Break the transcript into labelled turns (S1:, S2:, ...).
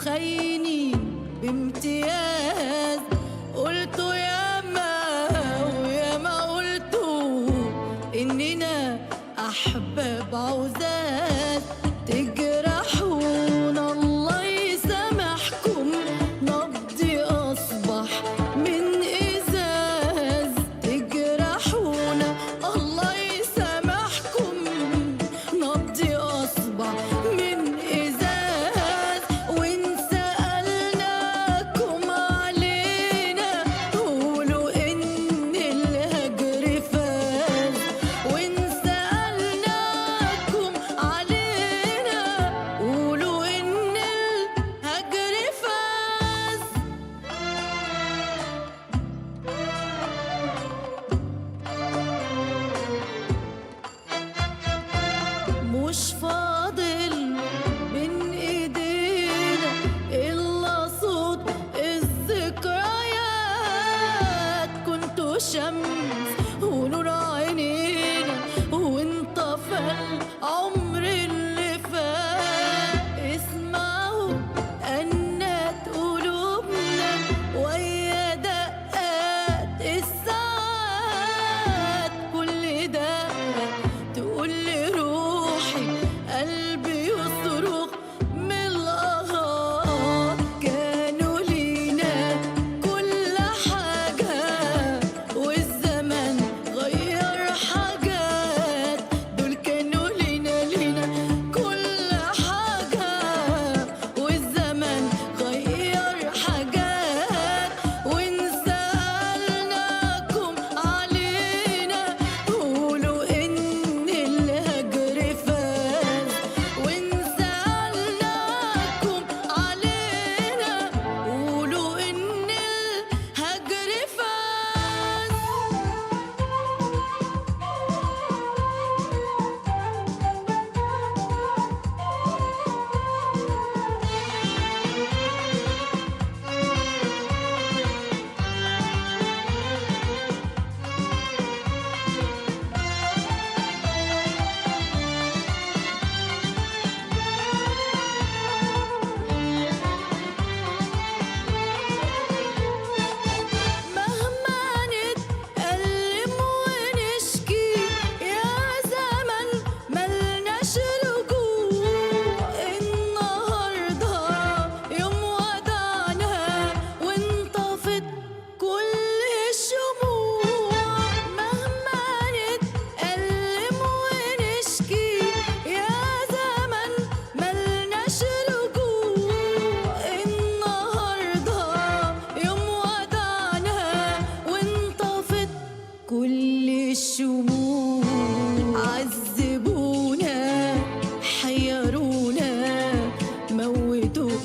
S1: خاينين بامتياز. قلتوا ياما وياما قلتوا إننا أحباب عزاز. تجرحونا الله يسامحكم، نبضي أصبح من إزاز. تجرحونا الله يسامحكم، نبضي أصبح من إزاز. وإن سألناكم علينا قولوا إن الهجر فاز. وإن سألناكم علينا قولوا إن الهجر فاز. مش فاضل بين ايدينا الا صوت الذكريات. كنتوا شمس ونور عينينا وانطفى العمر اللي فات. اسمعوا أنات قلوبنا ويا دقات الساعات. كل دقة تقول لي روحي، قلبي يصرخ من القهار. كانوا لينا كل حاجة والزمن غير حاجات. دول كانوا لينا كل حاجة والزمن غير حاجات. وإن سألناكم علينا قولوا إن الهجر فاز. وإن سألناكم علينا قولوا إن الهجر فاز. مهما نتألم ونشكي يا زمن ملناش رجوع. النهارده يوم ودعنا وانطفت كل الشموع. مهما نتألم ونشكي يا زمن ملناش رجوع. النهارده يوم ودعنا وانطفت كل الشموع. عذبونا حيرونا موتوا